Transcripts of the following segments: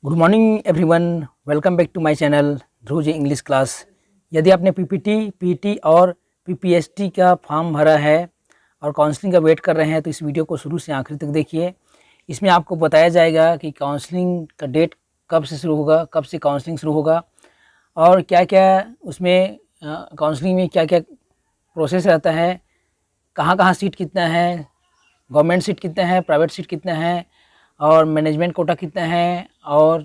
Good morning everyone, welcome back to my channel Dhruv ji English class. यदि आपने PPT, PT और पीपीएसटी का फॉर्म भरा है और काउंसलिंग का वेट कर रहे हैं तो इस वीडियो को शुरू से आखिर तक देखिए। इसमें आपको बताया जाएगा कि काउंसलिंग का डेट कब से शुरू होगा, कब से काउंसलिंग शुरू होगा और क्या क्या उसमें काउंसलिंग में क्या क्या प्रोसेस रहता है, कहाँ कहाँ सीट कितना है, गवर्नमेंट सीट कितना है, प्राइवेट सीट कितना है और मैनेजमेंट कोटा कितना है और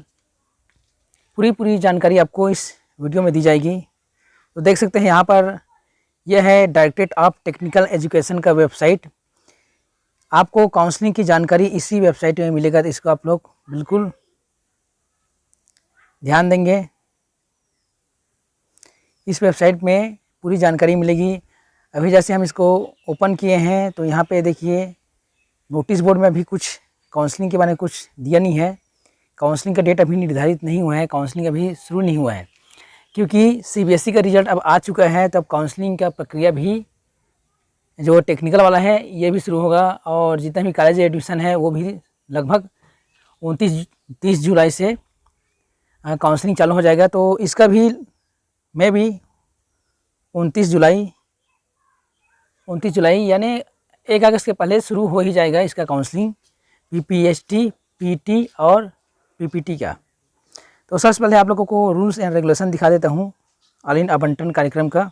पूरी जानकारी आपको इस वीडियो में दी जाएगी। तो देख सकते हैं यहाँ पर यह है डायरेक्टरेट ऑफ टेक्निकल एजुकेशन का वेबसाइट। आपको काउंसलिंग की जानकारी इसी वेबसाइट में मिलेगा, तो इसको आप लोग बिल्कुल ध्यान देंगे। इस वेबसाइट में पूरी जानकारी मिलेगी। अभी जैसे हम इसको ओपन किए हैं तो यहाँ पे देखिए नोटिस बोर्ड में अभी कुछ काउंसलिंग के बारे में कुछ दिया नहीं है। काउंसलिंग का डेट अभी निर्धारित नहीं हुआ है, काउंसलिंग अभी शुरू नहीं हुआ है क्योंकि सीबीएसई का रिजल्ट अब आ चुका है। तब काउंसलिंग का प्रक्रिया भी जो टेक्निकल वाला है ये भी शुरू होगा और जितना भी कॉलेज एडमिशन है वो भी लगभग 29-30 जुलाई से काउंसलिंग चालू हो जाएगा। तो इसका भी मैं भी 29 जुलाई यानी 1 अगस्त के पहले शुरू हो ही जाएगा इसका काउंसलिंग, पीपीएसटी, पीटी और पीपीटी का। तो सबसे पहले आप लोगों को रूल्स एंड रेगुलेशन दिखा देता हूँ ऑनलाइन आवंटन कार्यक्रम का।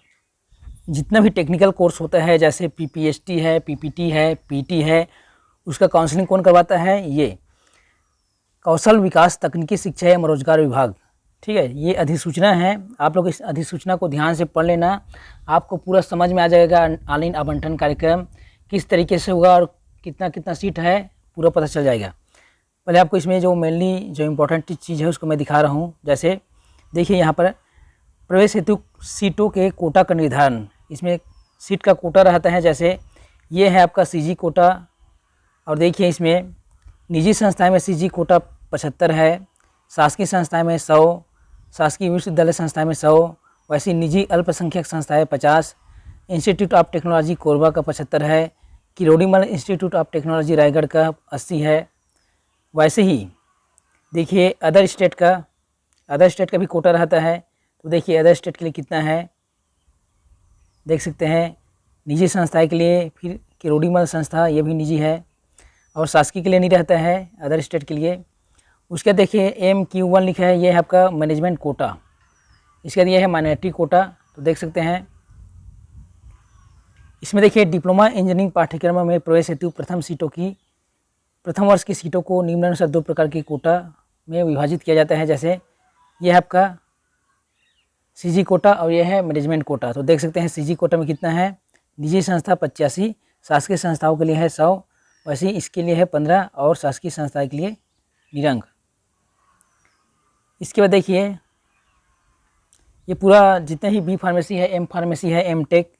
जितना भी टेक्निकल कोर्स होता है जैसे पीपीएसटी है, पीपीटी है, पीटी है, उसका काउंसलिंग कौन करवाता है? ये कौशल विकास तकनीकी शिक्षा एवं रोजगार विभाग। ठीक है, ये अधिसूचना है। आप लोग इस अधिसूचना को ध्यान से पढ़ लेना, आपको पूरा समझ में आ जाएगा ऑनलाइन आवंटन कार्यक्रम किस तरीके से होगा और कितना कितना सीट है पूरा पता चल जाएगा। पहले आपको इसमें जो मेनली जो इम्पोर्टेंट चीज़ है उसको मैं दिखा रहा हूँ। जैसे देखिए यहाँ पर प्रवेश हेतु सीटों के कोटा का निर्धारण, इसमें सीट का कोटा रहता है। जैसे ये है आपका सीजी कोटा और देखिए इसमें निजी संस्थाएं में सीजी कोटा 75 है, शासकीय संस्थाएं में 100, शासकीय विश्वविद्यालय संस्थाएं में 100, वैसे निजी अल्पसंख्यक संस्थाएं 50, इंस्टीट्यूट ऑफ टेक्नोलॉजी कोरबा का 75 है, Kirodimal institute of technology Raigarh का 80 है। वैसे ही देखिए अदर स्टेट का भी कोटा रहता है। तो देखिए अदर स्टेट के लिए कितना है, देख सकते हैं निजी संस्थाएं के लिए, फिर किरोड़ीमल संस्था ये भी निजी है और शासकीय के लिए नहीं रहता है, अदर स्टेट के लिए। उसके देखिए MQ1 लिखा है, ये है आपका मैनेजमेंट कोटा। इसके बाद ये है माइनॉरिटी कोटा। तो देख सकते हैं इसमें देखिए डिप्लोमा इंजीनियरिंग पाठ्यक्रम में प्रवेश हेतु प्रथम वर्ष की सीटों को निम्नानुसार 2 प्रकार की कोटा में विभाजित किया जाता है। जैसे यह है आपका सीजी कोटा और यह है मैनेजमेंट कोटा। तो देख सकते हैं सीजी कोटा में कितना है, निजी संस्था 85, शासकीय संस्थाओं के लिए है 100, वैसे ही इसके लिए है 15 और शासकीय संस्था के लिए निरंक। इसके बाद देखिए ये पूरा जितने ही बी फार्मेसी है, एम फार्मेसी है, एम टेक,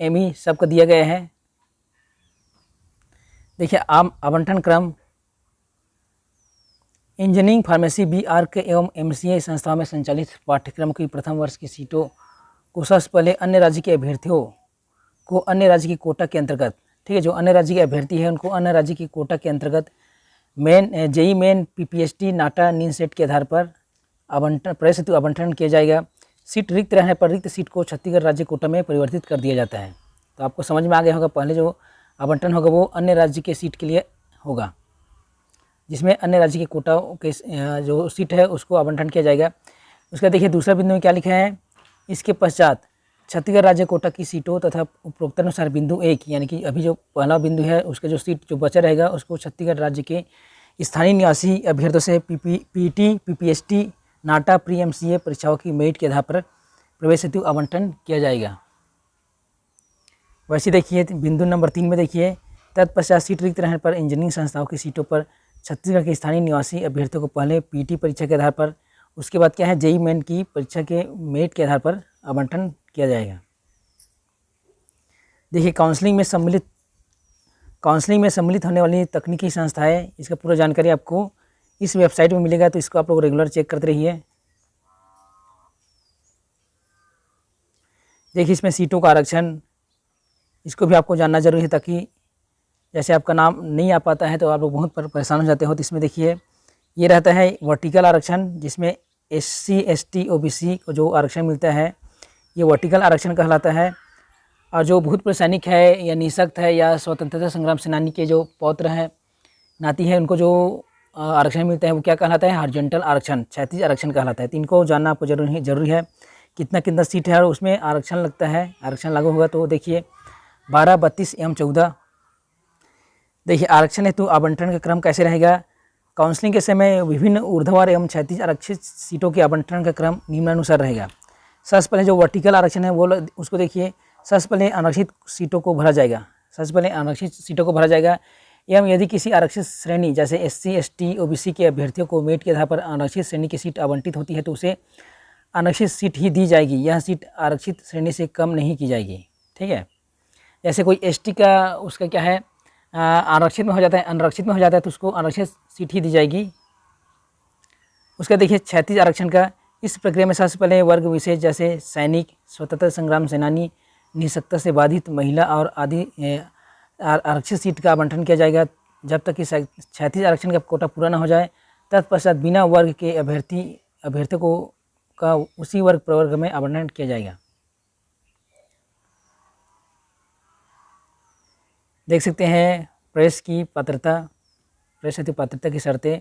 एमई सबका दिया गया है। देखिए आवंटन क्रम इंजीनियरिंग फार्मेसी BArc एवं MCA संस्थाओं में संचालित पाठ्यक्रम की प्रथम वर्ष की सीटों को सबसे पहले अन्य राज्य के अभ्यर्थियों को अन्य राज्य की कोटा के अंतर्गत, ठीक है, जो अन्य राज्य के अभ्यर्थी हैं उनको अन्य राज्य की कोटा के अंतर्गत जेई मेन, पीपीएसटी, नाटा, नीनसेट के आधार पर आवंटन प्रवेश हेतु आवंटन किया जाएगा। सीट रिक्त रहने पर रिक्त सीट को छत्तीसगढ़ राज्य कोटा में परिवर्तित कर दिया जाता है। तो आपको समझ में आ गया होगा, पहले जो आवंटन होगा वो अन्य राज्य के सीट के लिए होगा, जिसमें अन्य राज्य के कोटा के जो सीट है उसको आवंटन किया जाएगा। उसका देखिए दूसरा बिंदु में क्या लिखा है, इसके पश्चात छत्तीसगढ़ राज्य कोटा की सीटों तथा उपरोक्तानुसार बिंदु 1 यानी कि अभी जो पहला बिंदु है उसका जो सीट जो बचा रहेगा उसको छत्तीसगढ़ राज्य के स्थानीय निवासी अभ्यर्थियों से पीटी, पीपीएसटी, नाटा, प्री MCA परीक्षाओं की मेरिट के आधार पर प्रवेश हेतु आवंटन किया जाएगा। वैसे देखिए बिंदु नंबर 3 में देखिए तत्पश्चात सीट रिक्त रहने पर इंजीनियरिंग संस्थाओं की सीटों पर छत्तीसगढ़ के स्थानीय निवासी अभ्यर्थियों को पहले पीटी परीक्षा के आधार पर, उसके बाद क्या है जेई मेन की परीक्षा के मेरिट के आधार पर आवंटन किया जाएगा। देखिए काउंसलिंग में सम्मिलित होने वाली तकनीकी संस्थाएं, इसका पूरा जानकारी आपको इस वेबसाइट में मिलेगा, तो इसको आप लोग रेगुलर चेक करते रहिए। देखिए इसमें सीटों का आरक्षण, इसको भी आपको जानना जरूरी है ताकि जैसे आपका नाम नहीं आ पाता है तो आप लोग बहुत परेशान हो जाते हो। तो इसमें देखिए ये रहता है वर्टिकल आरक्षण, जिसमें SC ST OBC को जो आरक्षण मिलता है ये वर्टिकल आरक्षण कहलाता है। और जो भूतपूर्व सैनिक है या निःशक्त है या स्वतंत्रता संग्राम सेनानी के जो पौत्र हैं, नाती है, उनको जो आरक्षण मिलता है वो क्या कहलाता है? हॉरिजॉन्टल आरक्षण, क्षैतिज आरक्षण कहलाता है। तो इनको जानना आपको जरूरी है कितना कितना सीट है और उसमें आरक्षण लगता है, आरक्षण लागू होगा। तो देखिए 12, 32 एवं 14। देखिए आरक्षण हेतु आवंटन का क्रम कैसे रहेगा? काउंसलिंग के समय विभिन्न ऊर्ध्वाधर एवं क्षैतिज आरक्षित सीटों के आवंटन का क्रम निम्नानुसार रहेगा। सबसे पहले जो वर्टिकल आरक्षण है वो उसको देखिए, सबसे पहले आरक्षित सीटों को भरा जाएगा, सबसे पहले आरक्षित सीटों को भरा जाएगा। एवं यदि किसी आरक्षित श्रेणी जैसे SC ST OBC के अभ्यर्थियों को मेरिट के आधार पर आरक्षित श्रेणी की सीट आवंटित होती है तो उसे आरक्षित सीट ही दी जाएगी। यह सीट आरक्षित श्रेणी से कम नहीं की जाएगी। ठीक है, जैसे कोई ST का उसका क्या है, आरक्षित में हो जाता है, अनारक्षित में हो जाता है तो उसको आरक्षित सीट ही दी जाएगी। उसका देखिए क्षैतिज आरक्षण का, इस प्रक्रिया में सबसे पहले वर्ग विशेष जैसे सैनिक, स्वतंत्रता संग्राम सेनानी, निःशक्तता से बाधित महिला और आदि आरक्षित सीट का आवंटन किया जाएगा जब तक कि क्षैतिज आरक्षण का कोटा पूरा न हो जाए। तत्पश्चात बिना वर्ग के अभ्यर्थियों को का उसी वर्ग प्रवर्ग में आवंटन किया जाएगा। देख सकते हैं प्रेस की पात्रता, प्रेस हेतु पात्रता की शर्तें,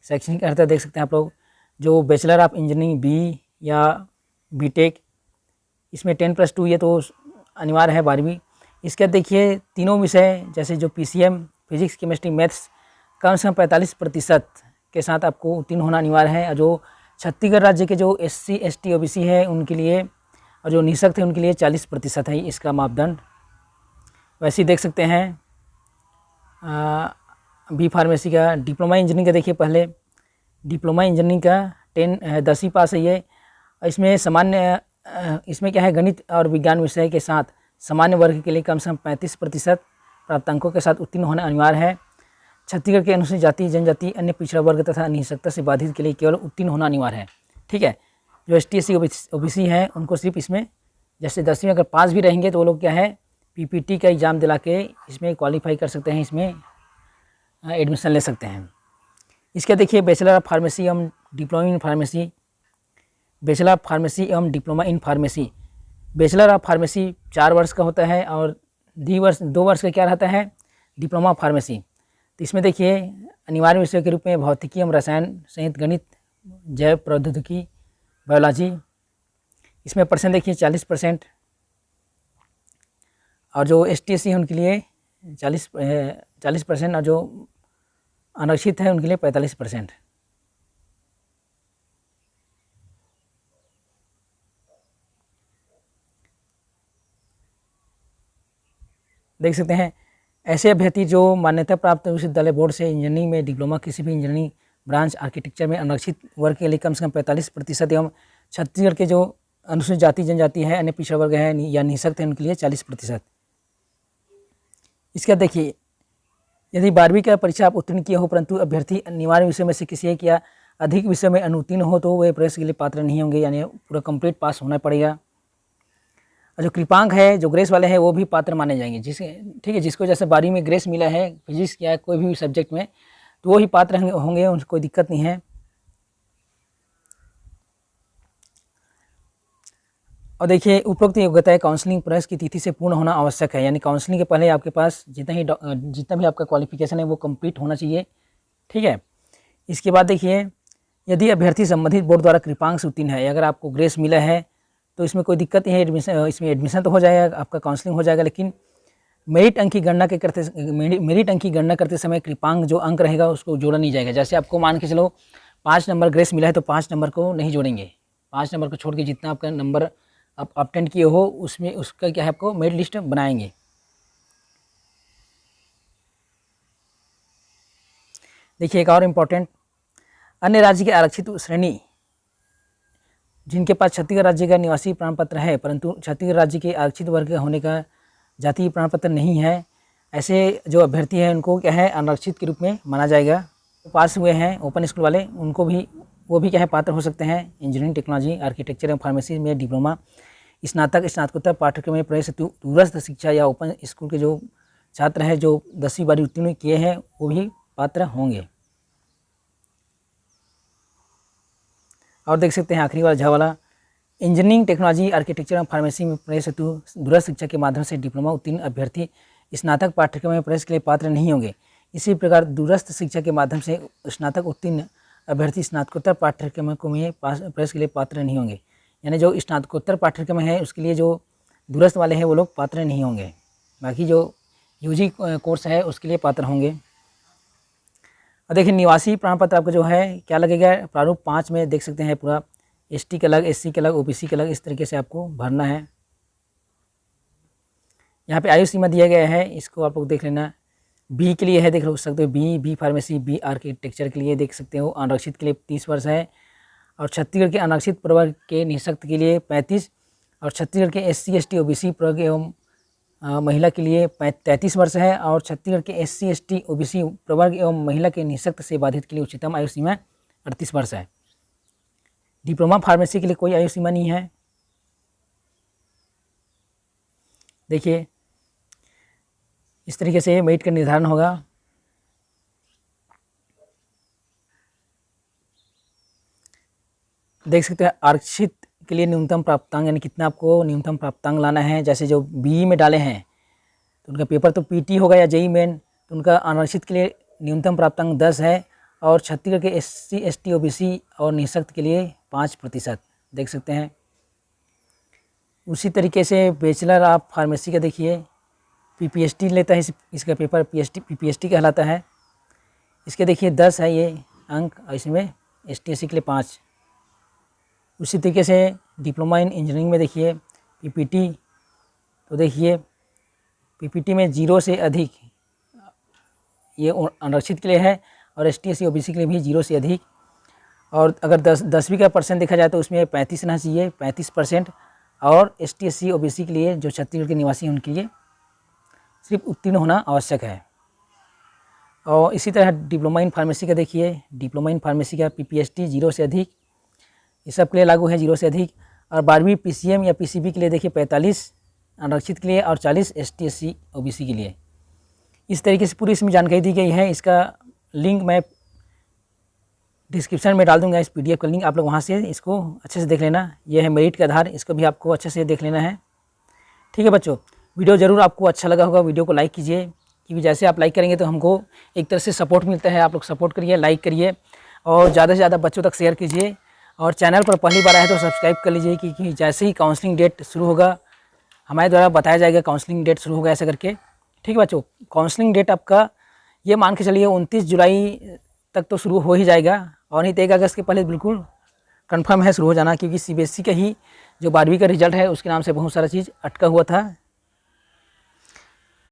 शैक्षणिक अर्हता देख सकते हैं आप लोग। जो बैचलर ऑफ इंजीनियरिंग B या BTech, इसमें 10+2 ये तो अनिवार्य है 12वीं। इसके देखिए तीनों विषय जैसे जो PCM फिजिक्स केमिस्ट्री मैथ्स कम से कम 45% के साथ आपको उत्तीर्ण होना अनिवार्य है। और जो छत्तीसगढ़ राज्य के जो SC ST OBC है उनके लिए और जो निःशक्त है उनके लिए 40% है इसका मापदंड। वैसे ही देख सकते हैं B फार्मेसी का, डिप्लोमा इंजीनियरिंग का देखिए पहले डिप्लोमा इंजीनियरिंग का 10वीं पास है ये। इसमें सामान्य इसमें क्या है, गणित और विज्ञान विषय के साथ सामान्य वर्ग के लिए कम से कम 35% प्राप्तांकों के साथ उत्तीर्ण होना अनिवार्य है। छत्तीसगढ़ के अनुसूचित जाति जनजाति अन्य पिछड़ा वर्ग तथा निःशक्तता से बाधित के लिए केवल उत्तीर्ण होना अनिवार्य है। ठीक है, जो ST SC OBC है उनको सिर्फ इसमें जैसे 10वीं अगर पास भी रहेंगे तो वो लोग क्या है PPT का एग्ज़ाम दिला के इसमें क्वालिफाई कर सकते हैं, इसमें एडमिशन ले सकते हैं। इसका देखिए बैचलर ऑफ फार्मेसी एवं diploma in pharmacy, bachelor of pharmacy एवं diploma in pharmacy. Bachelor of pharmacy 4 वर्ष का होता है और 2 वर्ष का क्या रहता है, डिप्लोमा ऑफ फार्मेसी। तो इसमें देखिए अनिवार्य विषय के रूप में भौतिकी एवं रसायन सहित गणित, जैव प्रौद्योगिकी, बायोलॉजी। इसमें परसेंट देखिए 40%। और जो ST SC है उनके लिए 40% और जो अनारक्षित है उनके लिए 45%। देख सकते हैं ऐसे अभ्यर्थी जो मान्यता प्राप्त विश्वविद्यालय बोर्ड से इंजीनियरिंग में डिप्लोमा किसी भी इंजीनियरिंग ब्रांच आर्किटेक्चर में अनारक्षित वर्ग के लिए कम से कम 45% एवं छत्तीसगढ़ के जो अनुसूचित जाति जनजाति है, अन्य पिछड़ा वर्ग है या निःशक्त है उनके लिए 40%। इसका देखिए यदि 12वीं का परीक्षा आप उत्तीर्ण किए हो परंतु अभ्यर्थी अनिवार्य विषय में से किसी एक या अधिक विषय में अनुत्तीर्ण हो तो वे प्रवेश के लिए पात्र नहीं होंगे, यानी पूरा कंप्लीट पास होना पड़ेगा। और जो कृपांक है, जो ग्रेस वाले हैं वो भी पात्र माने जाएंगे, ठीक है, जिसको जैसे 12वीं में ग्रेस मिला है फिजिक्स या कोई भी सब्जेक्ट में तो वो ही पात्र होंगे, उनको कोई दिक्कत नहीं है। और देखिए उपरोक्त योग्यता है काउंसलिंग प्रवेश की तिथि से पूर्ण होना आवश्यक है, यानी काउंसलिंग के पहले आपके पास जितना भी आपका क्वालिफिकेशन है वो कंप्लीट होना चाहिए। ठीक है, इसके बाद देखिए यदि अभ्यर्थी संबंधित बोर्ड द्वारा कृपांक से उत्तीर्ण है, अगर आपको ग्रेस मिला है तो इसमें कोई दिक्कत नहीं है, इसमें एडमिशन तो हो जाएगा, आपका काउंसलिंग हो जाएगा। लेकिन मेरिट अंक की गणना करते समय कृपांक जो अंक रहेगा उसको जोड़ा नहीं जाएगा। जैसे आपको मान के चलो 5 नंबर ग्रेस मिला है तो 5 नंबर को नहीं जोड़ेंगे, 5 नंबर को छोड़ के जितना आपका नंबर आप ऑब्टेन किए हो उसमें उसका क्या है आपको मेरिट लिस्ट बनाएंगे। देखिए एक और इम्पोर्टेंट, अन्य राज्य के आरक्षित श्रेणी जिनके पास छत्तीसगढ़ राज्य का निवासी प्रमाण पत्र है परंतु छत्तीसगढ़ राज्य के आरक्षित वर्ग होने का जाति प्रमाण पत्र नहीं है, ऐसे जो अभ्यर्थी हैं उनको क्या है अनारक्षित के रूप में माना जाएगा। पास हुए हैं ओपन स्कूल वाले उनको भी वो भी क्या है पात्र हो सकते हैं इंजीनियरिंग टेक्नोलॉजी आर्किटेक्चर एवं फार्मेसी में डिप्लोमा स्नातकोत्तर पाठ्यक्रम में प्रवेश हेतु दूरस्थ शिक्षा या ओपन स्कूल के जो छात्र हैं जो 10वीं 12वीं उत्तीर्ण किए हैं वो भी पात्र होंगे। और देख सकते हैं आखिरी वाला झ वाला, इंजीनियरिंग टेक्नोलॉजी आर्किटेक्चर और फार्मेसी में प्रवेश हेतु दूरस्थ शिक्षा के माध्यम से डिप्लोमा उत्तीर्ण अभ्यर्थी स्नातक पाठ्यक्रम में प्रवेश के लिए पात्र नहीं होंगे। इसी प्रकार दूरस्थ शिक्षा के माध्यम से स्नातक उत्तीर्ण अभ्यर्थी स्नातकोत्तर पाठ्यक्रम में प्रवेश के लिए पात्र नहीं होंगे। यानी जो स्नातकोत्तर पाठ्यक्रम है उसके लिए जो दूरस्थ वाले हैं वो लोग पात्र नहीं होंगे, बाकी जो यूजी कोर्स है उसके लिए पात्र होंगे। और देखिए निवासी प्रमाण पत्र आपका जो है क्या लगेगा, प्रारूप 5 में देख सकते हैं पूरा एसटी के अलग, एससी के अलग, ओबीसी के अलग, इस तरीके से आपको भरना है। यहाँ पे आयु सीमा दिया गया है, इसको आप लोग देख लेना। बी के लिए है, देख सकते हो बी फार्मेसी, बी आर्किटेक्चर के लिए देख सकते हो, अनारक्षित के लिए 30 वर्ष है, और छत्तीसगढ़ के अनारक्षित प्रवर्ग के निःशक्त के लिए 35, और छत्तीसगढ़ के एससी एसटी ओबीसी प्रवर्ग एवं महिला के लिए 33 वर्ष है, और छत्तीसगढ़ के एससी एसटी ओबीसी प्रवर्ग एवं महिला के निःशक्त से बाधित के लिए उच्चतम आयु सीमा 38 वर्ष है। डिप्लोमा फार्मेसी के लिए कोई आयु सीमा नहीं है। देखिए इस तरीके से मेरिट का निर्धारण होगा। देख सकते हैं आरक्षित के लिए न्यूनतम प्राप्तांक, यानी कितना आपको न्यूनतम प्राप्तांक लाना है। जैसे जो बीई में डाले हैं तो उनका पेपर तो पीटी होगा या जेई मेन, तो उनका अनारक्षित के लिए न्यूनतम प्राप्तांक 10 है, और छत्तीसगढ़ के एससी एसटी ओबीसी और निःशक्त के लिए 5% देख सकते हैं। उसी तरीके से बैचलर ऑफ फार्मेसी का देखिए पीपीएचटी लेता है, इसका पेपर पीपीएचटी कहलाता है। इसके देखिए 10 है ये अंक, और इसमें एसटी एससी के लिए 5। उसी तरीके से डिप्लोमा इन इंजीनियरिंग में देखिए पीपीटी, तो देखिए पीपीटी में 0 से अधिक ये अनारक्षित के लिए है, और एसटी एससी ओबीसी के लिए भी 0 से अधिक। और अगर 10वीं का परसेंट देखा जाए तो उसमें 35 रहना चाहिए, 35%। और एसटी एससी ओबीसी के लिए जो छत्तीसगढ़ के निवासी हैं उनके लिए सिर्फ उत्तीर्ण होना आवश्यक है। और इसी तरह डिप्लोमा इन फार्मेसी का देखिए, डिप्लोमा इन फार्मेसी का पीपीएचटी 0 से अधिक, ये सब के लिए लागू है 0 से अधिक। और 12वीं पीसीएम या पीसीबी के लिए देखिए 45 अनारक्षित के लिए, और 40 एसटी एससी ओबीसी के लिए। इस तरीके से पूरी इसमें जानकारी दी गई है। इसका लिंक मैं डिस्क्रिप्शन में डाल दूंगा, इस पीडीएफ का लिंक, आप लोग वहाँ से इसको अच्छे से देख लेना। यह है मेरिट का आधार, इसको भी आपको अच्छे से देख लेना है। ठीक है बच्चों, वीडियो ज़रूर आपको अच्छा लगा होगा, वीडियो को लाइक कीजिए, क्योंकि जैसे आप लाइक करेंगे तो हमको एक तरह से सपोर्ट मिलता है। आप लोग सपोर्ट करिए, लाइक करिए, और ज़्यादा से ज़्यादा बच्चों तक शेयर कीजिए। और चैनल पर पहली बार आए तो सब्सक्राइब कर लीजिए, क्योंकि जैसे ही काउंसलिंग डेट शुरू होगा हमारे द्वारा बताया जाएगा काउंसलिंग डेट शुरू होगा ऐसा करके। ठीक है बच्चों, काउंसलिंग डेट आपका ये मान के चलिए 29 जुलाई तक तो शुरू हो ही जाएगा, और नहीं तो 1 अगस्त के पहले बिल्कुल कंफर्म है शुरू हो जाना, क्योंकि सीबीएसई का ही जो 12वीं का रिजल्ट है उसके नाम से बहुत सारा चीज़ अटका हुआ था।